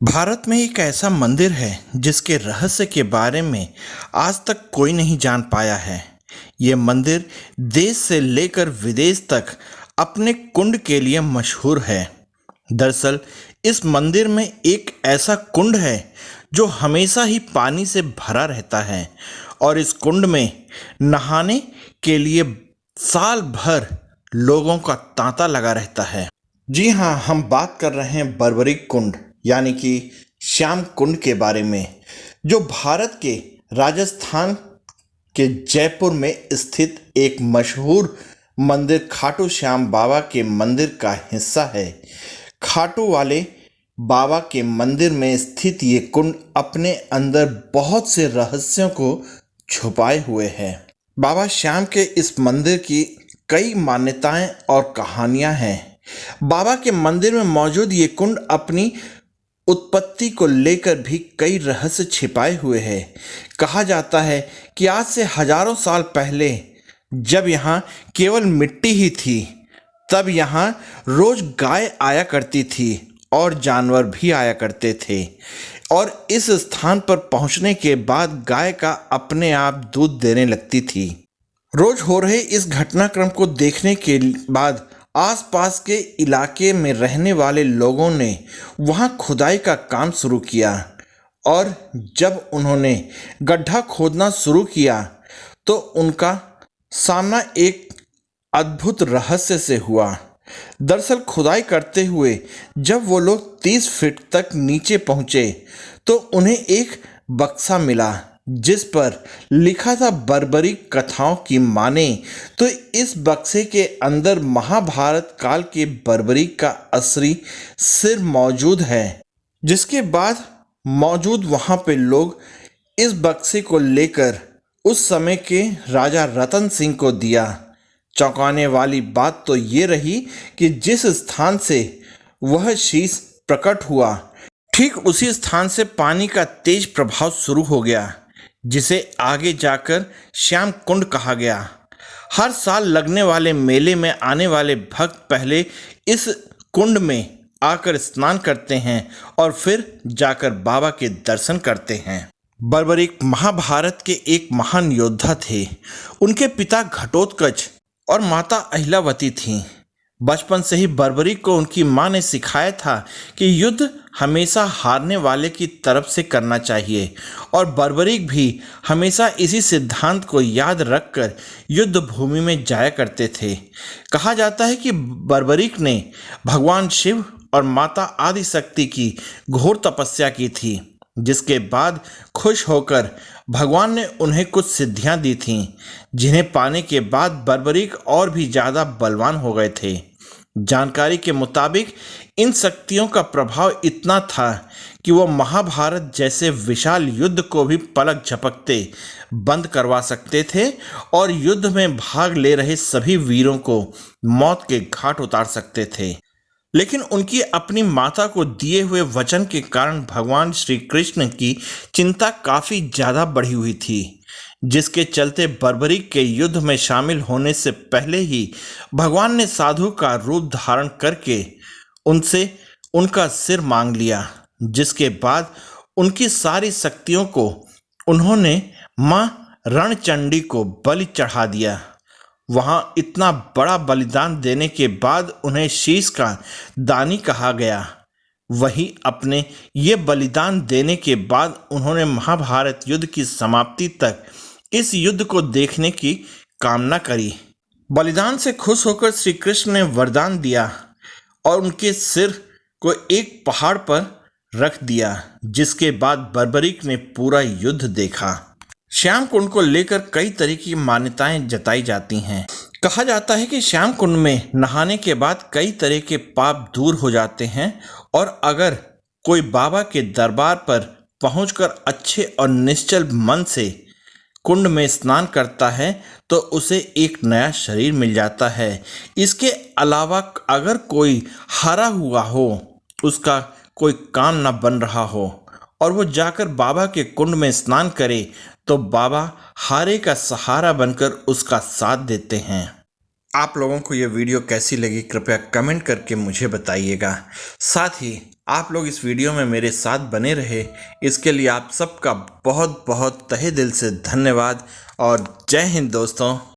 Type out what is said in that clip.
भारत में एक ऐसा मंदिर है जिसके रहस्य के बारे में आज तक कोई नहीं जान पाया है। ये मंदिर देश से लेकर विदेश तक अपने कुंड के लिए मशहूर है। दरअसल इस मंदिर में एक ऐसा कुंड है जो हमेशा ही पानी से भरा रहता है और इस कुंड में नहाने के लिए साल भर लोगों का तांता लगा रहता है। जी हाँ, हम बात कर रहे हैं बर्बरीक कुंड यानी कि श्याम कुंड के बारे में, जो भारत के राजस्थान के जयपुर में स्थित एक मशहूर मंदिर खाटू श्याम बाबा के मंदिर का हिस्सा है। खाटू वाले बाबा के मंदिर में स्थित ये कुंड अपने अंदर बहुत से रहस्यों को छुपाए हुए है। बाबा श्याम के इस मंदिर की कई मान्यताएं और कहानियां हैं। बाबा के मंदिर में मौजूद ये कुंड अपनी उत्पत्ति को लेकर भी कई रहस्य छिपाए हुए हैं। कहा जाता है कि आज से हजारों साल पहले जब यहाँ केवल मिट्टी ही थी, तब यहाँ रोज गाय आया करती थी और जानवर भी आया करते थे और इस स्थान पर पहुँचने के बाद गाय का अपने आप दूध देने लगती थी। रोज हो रहे इस घटनाक्रम को देखने के बाद आसपास के इलाके में रहने वाले लोगों ने वहां खुदाई का काम शुरू किया और जब उन्होंने गड्ढा खोदना शुरू किया तो उनका सामना एक अद्भुत रहस्य से हुआ। दरअसल खुदाई करते हुए जब वो लोग 30 फीट तक नीचे पहुंचे तो उन्हें एक बक्सा मिला जिस पर लिखा था बर्बरीक कथाओं की माने तो इस बक्से के अंदर महाभारत काल के बर्बरीक का असली सिर मौजूद है। जिसके बाद मौजूद वहां पे लोग इस बक्से को लेकर उस समय के राजा रतन सिंह को दिया। चौंकाने वाली बात तो ये रही कि जिस स्थान से वह शीश प्रकट हुआ, ठीक उसी स्थान से पानी का तेज प्रभाव शुरू हो गया, जिसे आगे जाकर श्याम कुंड कहा गया। हर साल लगने वाले मेले में आने वाले भक्त पहले इस कुंड में आकर स्नान करते हैं और फिर जाकर बाबा के दर्शन करते हैं। बर्बरीक महाभारत के एक महान योद्धा थे। उनके पिता घटोत्कच और माता अहिल्यावती थीं। बचपन से ही बर्बरीक को उनकी मां ने सिखाया था कि युद्ध हमेशा हारने वाले की तरफ से करना चाहिए और बर्बरीक भी हमेशा इसी सिद्धांत को याद रखकर युद्ध भूमि में जाया करते थे। कहा जाता है कि बर्बरीक ने भगवान शिव और माता आदिशक्ति की घोर तपस्या की थी, जिसके बाद खुश होकर भगवान ने उन्हें कुछ सिद्धियां दी थीं, जिन्हें पाने के बाद बर्बरीक और भी ज़्यादा बलवान हो गए थे। जानकारी के मुताबिक इन शक्तियों का प्रभाव इतना था कि वो महाभारत जैसे विशाल युद्ध को भी पलक झपकते बंद करवा सकते थे और युद्ध में भाग ले रहे सभी वीरों को मौत के घाट उतार सकते थे। लेकिन उनकी अपनी माता को दिए हुए वचन के कारण भगवान श्री कृष्ण की चिंता काफ़ी ज़्यादा बढ़ी हुई थी, जिसके चलते बर्बरीक के युद्ध में शामिल होने से पहले ही भगवान ने साधु का रूप धारण करके उनसे उनका सिर मांग लिया। जिसके बाद उनकी सारी शक्तियों को उन्होंने मां रणचंडी को बलि चढ़ा दिया। वहां इतना बड़ा बलिदान देने के बाद उन्हें शीश का दानी कहा गया। वही अपने ये बलिदान देने के बाद उन्होंने महाभारत युद्ध की समाप्ति तक इस युद्ध को देखने की कामना करी। बलिदान से खुश होकर श्री कृष्ण ने वरदान दिया और उनके सिर को एक पहाड़ पर रख दिया, जिसके बाद बर्बरीक ने पूरा युद्ध देखा। श्याम कुंड को लेकर कई तरह की मान्यताएं जताई जाती हैं। कहा जाता है कि श्याम कुंड में नहाने के बाद कई तरह के पाप दूर हो जाते हैं और अगर कोई बाबा के दरबार पर पहुंचकर अच्छे और निश्चल मन से कुंड में स्नान करता है तो उसे एक नया शरीर मिल जाता है। इसके अलावा अगर कोई हारा हुआ हो, उसका कोई काम न बन रहा हो और वो जाकर बाबा के कुंड में स्नान करे तो बाबा हारे का सहारा बनकर उसका साथ देते हैं। आप लोगों को ये वीडियो कैसी लगी कृपया कमेंट करके मुझे बताइएगा। साथ ही आप लोग इस वीडियो में मेरे साथ बने रहे, इसके लिए आप सबका बहुत बहुत तहे दिल से धन्यवाद और जय हिंद दोस्तों।